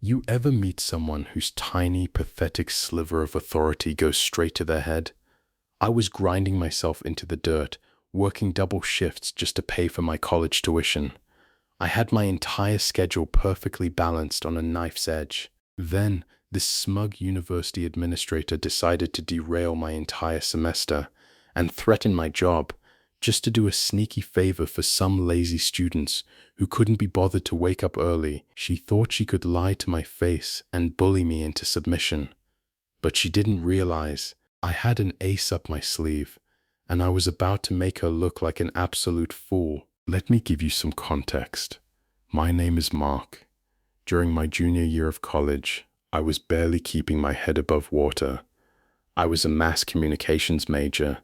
You ever meet someone whose tiny, pathetic sliver of authority goes straight to their head? I was grinding myself into the dirt, working double shifts just to pay for my college tuition. I had my entire schedule perfectly balanced on a knife's edge. Then, this smug university administrator decided to derail my entire semester and threaten my job just to do a sneaky favor for some lazy students who couldn't be bothered to wake up early. She thought she could lie to my face and bully me into submission. But she didn't realize I had an ace up my sleeve, and I was about to make her look like an absolute fool. Let me give you some context. My name is Mark. During my junior year of college, I was barely keeping my head above water. I was a mass communications major,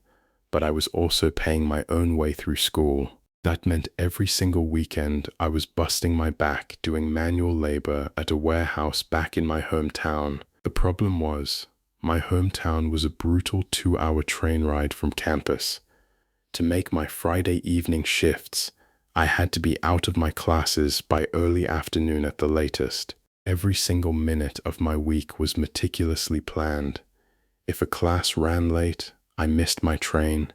but I was also paying my own way through school. That meant every single weekend I was busting my back doing manual labor at a warehouse back in my hometown. The problem was, my hometown was a brutal 2-hour train ride from campus. To make my Friday evening shifts, I had to be out of my classes by early afternoon at the latest. Every single minute of my week was meticulously planned. If a class ran late, I missed my train.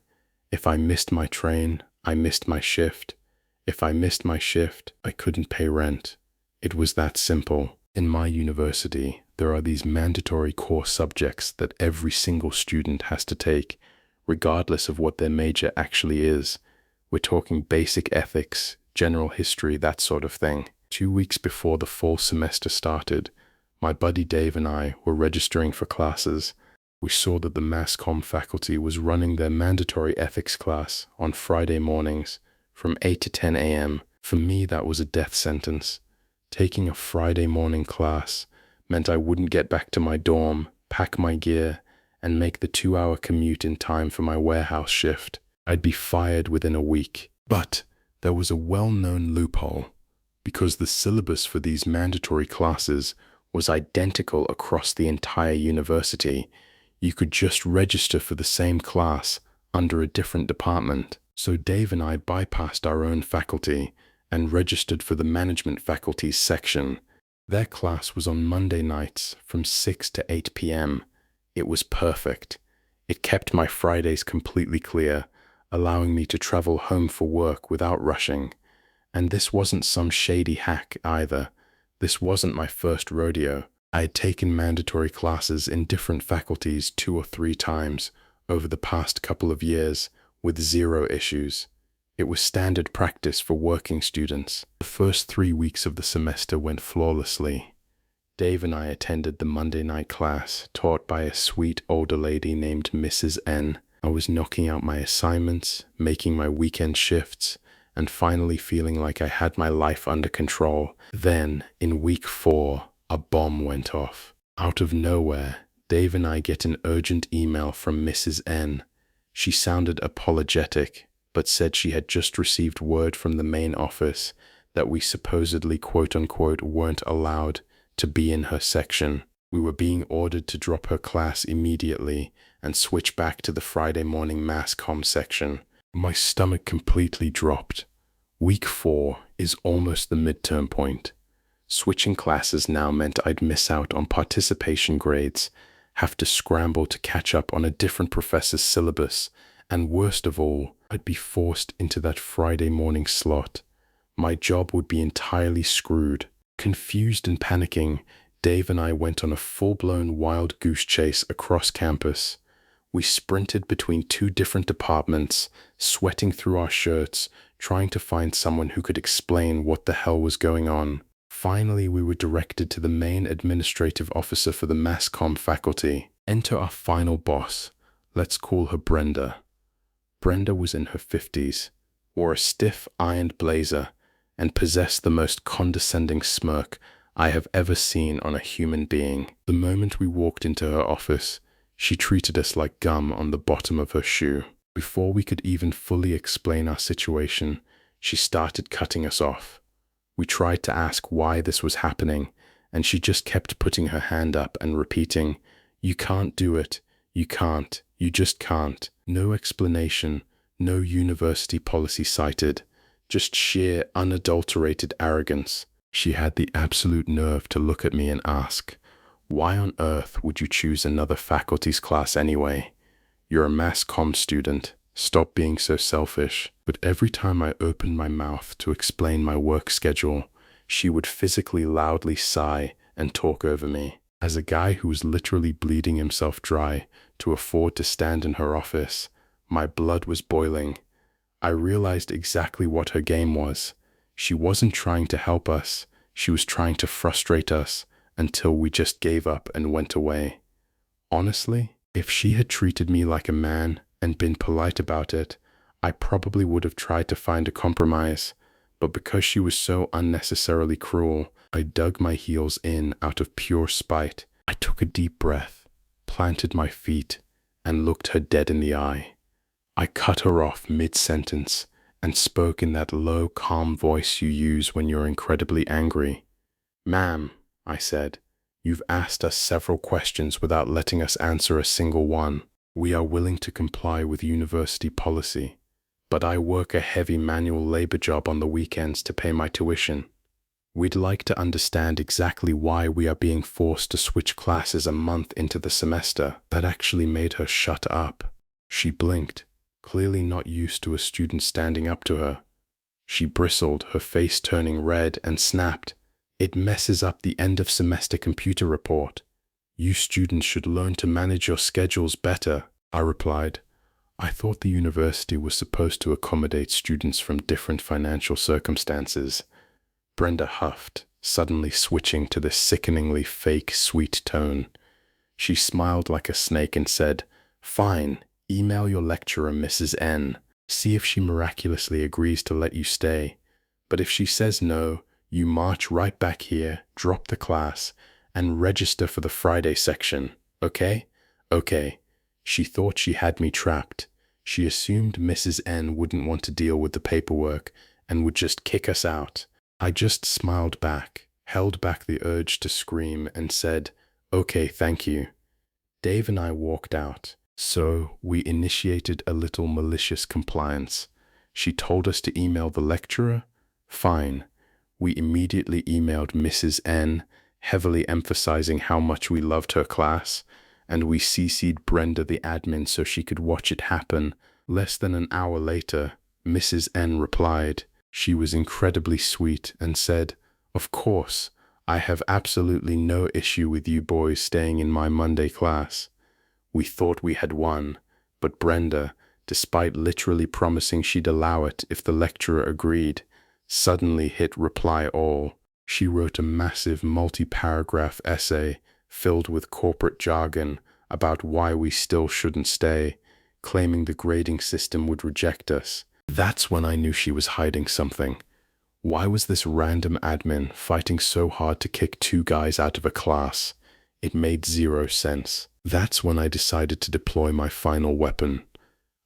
If I missed my train, I missed my shift. If I missed my shift, I couldn't pay rent. It was that simple. In my university, there are these mandatory core subjects that every single student has to take, regardless of what their major actually is. We're talking basic ethics, general history, that sort of thing. 2 weeks before the fall semester started, my buddy Dave and I were registering for classes. We saw that the mass comm faculty was running their mandatory ethics class on Friday mornings from 8 to 10 a.m. For me, that was a death sentence. Taking a Friday morning class meant I wouldn't get back to my dorm, pack my gear, and make the 2-hour commute in time for my warehouse shift. I'd be fired within a week. But there was a well-known loophole, because the syllabus for these mandatory classes was identical across the entire university. You could just register for the same class under a different department. So Dave and I bypassed our own faculty and registered for the management faculty's section. Their class was on Monday nights from 6 to 8 p.m. It was perfect. It kept my Fridays completely clear, allowing me to travel home for work without rushing. And this wasn't some shady hack either. This wasn't my first rodeo. I had taken mandatory classes in different faculties 2 or 3 times over the past couple of years with 0 issues. It was standard practice for working students. The first 3 weeks of the semester went flawlessly. Dave and I attended the Monday night class taught by a sweet older lady named Mrs. N. I was knocking out my assignments, making my weekend shifts, and finally feeling like I had my life under control. Then, in week 4, a bomb went off. Out of nowhere, Dave and I get an urgent email from Mrs. N. She sounded apologetic, but said she had just received word from the main office that we supposedly quote-unquote weren't allowed to be in her section. We were being ordered to drop her class immediately and switch back to the Friday morning mass comm section. My stomach completely dropped. Week 4 is almost the midterm point. Switching classes now meant I'd miss out on participation grades, have to scramble to catch up on a different professor's syllabus, and worst of all, I'd be forced into that Friday morning slot. My job would be entirely screwed. Confused and panicking, Dave and I went on a full-blown wild goose chase across campus. We sprinted between 2 different departments, sweating through our shirts, trying to find someone who could explain what the hell was going on. Finally, we were directed to the main administrative officer for the mass comm faculty. Enter our final boss. Let's call her Brenda. Brenda was in her 50s, wore a stiff ironed blazer, and possessed the most condescending smirk I have ever seen on a human being. The moment we walked into her office, she treated us like gum on the bottom of her shoe. Before we could even fully explain our situation, she started cutting us off. We tried to ask why this was happening, and she just kept putting her hand up and repeating, "You can't do it. You can't. You just can't." No explanation, no university policy cited, just sheer unadulterated arrogance. She had the absolute nerve to look at me and ask, "Why on earth would you choose another faculty's class anyway? You're a mass comm student. Stop being so selfish." But every time I opened my mouth to explain my work schedule, she would physically loudly sigh and talk over me. As a guy who was literally bleeding himself dry to afford to stand in her office, my blood was boiling. I realized exactly what her game was. She wasn't trying to help us. She was trying to frustrate us until we just gave up and went away. Honestly, if she had treated me like a man and been polite about it, I probably would have tried to find a compromise. But because she was so unnecessarily cruel, I dug my heels in out of pure spite. I took a deep breath, planted my feet, and looked her dead in the eye. I cut her off mid-sentence and spoke in that low, calm voice you use when you're incredibly angry. "Ma'am," I said, "you've asked us several questions without letting us answer a single one. We are willing to comply with university policy, but I work a heavy manual labor job on the weekends to pay my tuition. We'd like to understand exactly why we are being forced to switch classes a month into the semester." That actually made her shut up. She blinked, clearly not used to a student standing up to her. She bristled, her face turning red, and snapped, "It messes up the end of semester computer report. You students should learn to manage your schedules better." I replied, "I thought the university was supposed to accommodate students from different financial circumstances." Brenda huffed, suddenly switching to the sickeningly fake, sweet tone. She smiled like a snake and said, "Fine, email your lecturer, Mrs. N. See if she miraculously agrees to let you stay. But if she says no, you march right back here, drop the class, and register for the Friday section, okay?" Okay. She thought she had me trapped. She assumed Mrs. N wouldn't want to deal with the paperwork and would just kick us out. I just smiled back, held back the urge to scream, and said, "Okay, thank you." Dave and I walked out. So we initiated a little malicious compliance. She told us to email the lecturer. Fine. We immediately emailed Mrs. N, heavily emphasizing how much we loved her class, and we CC'd Brenda, the admin, so she could watch it happen. Less than an hour later, Mrs. N replied. She was incredibly sweet and said, "Of course, I have absolutely no issue with you boys staying in my Monday class." We thought we had won, but Brenda, despite literally promising she'd allow it if the lecturer agreed, suddenly hit reply all. She wrote a massive multi-paragraph essay filled with corporate jargon about why we still shouldn't stay, claiming the grading system would reject us. That's when I knew she was hiding something. Why was this random admin fighting so hard to kick two guys out of a class? It made zero sense. That's when I decided to deploy my final weapon.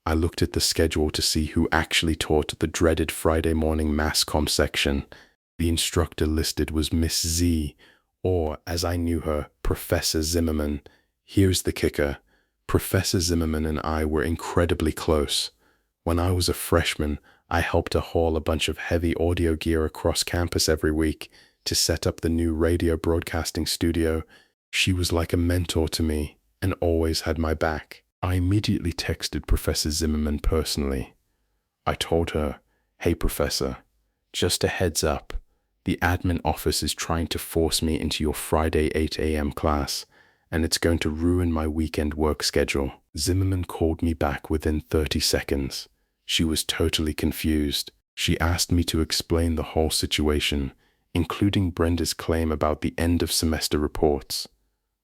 I looked at the schedule to see who actually taught the dreaded Friday morning mass comm section. The instructor listed was Miss Z, or, as I knew her, Professor Zimmerman. Here's the kicker. Professor Zimmerman and I were incredibly close. When I was a freshman, I helped her haul a bunch of heavy audio gear across campus every week to set up the new radio broadcasting studio. She was like a mentor to me and always had my back. I immediately texted Professor Zimmerman personally. I told her, "Hey, Professor, just a heads up. The admin office is trying to force me into your Friday 8 a.m. class, and it's going to ruin my weekend work schedule." Zimmerman called me back within 30 seconds. She was totally confused. She asked me to explain the whole situation, including Brenda's claim about the end of semester reports.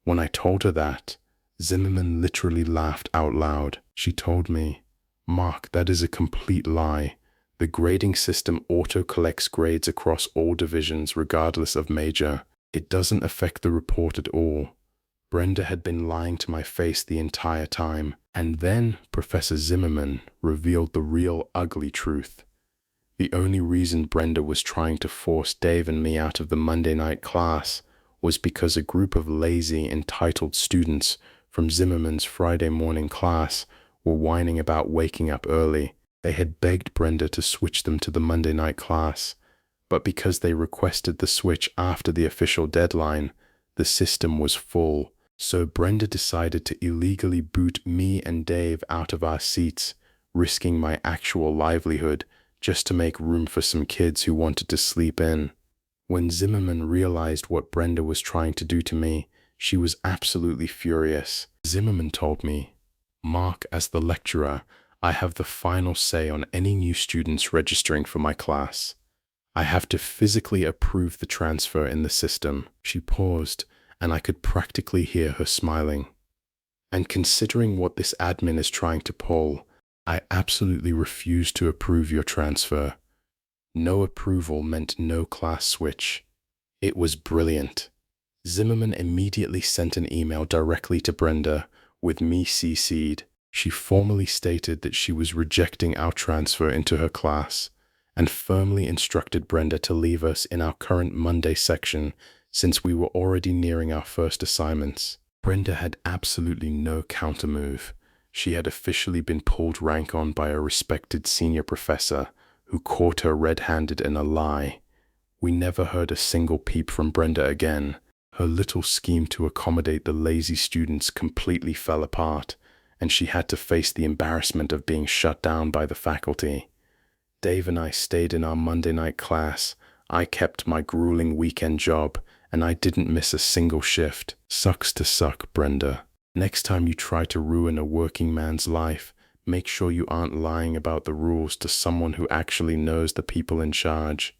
When I told her that, Zimmerman literally laughed out loud. She told me, "Mark, that is a complete lie. The grading system auto-collects grades across all divisions regardless of major. It doesn't affect the report at all." Brenda had been lying to my face the entire time. And then Professor Zimmerman revealed the real ugly truth. The only reason Brenda was trying to force Dave and me out of the Monday night class was because a group of lazy, entitled students from Zimmerman's Friday morning class were whining about waking up early. They had begged Brenda to switch them to the Monday night class, But because they requested the switch after the official deadline, the system was full. So Brenda decided to illegally boot me and Dave out of our seats, risking my actual livelihood just to make room for some kids who wanted to sleep in. When Zimmerman realized what Brenda was trying to do to me, she was absolutely furious. Zimmerman told me, "Mark, as the lecturer, I have the final say on any new students registering for my class. I have to physically approve the transfer in the system." She paused, and I could practically hear her smiling. "And considering what this admin is trying to pull, I absolutely refuse to approve your transfer." No approval meant no class switch. It was brilliant. Zimmerman immediately sent an email directly to Brenda, with me CC'd. She formally stated that she was rejecting our transfer into her class, and firmly instructed Brenda to leave us in our current Monday section since we were already nearing our first assignments. Brenda had absolutely no countermove. She had officially been pulled rank on by a respected senior professor who caught her red-handed in a lie. We never heard a single peep from Brenda again. Her little scheme to accommodate the lazy students completely fell apart, and she had to face the embarrassment of being shut down by the faculty. Dave and I stayed in our Monday night class. I kept my grueling weekend job, and I didn't miss a single shift. Sucks to suck, Brenda. Next time you try to ruin a working man's life, make sure you aren't lying about the rules to someone who actually knows the people in charge.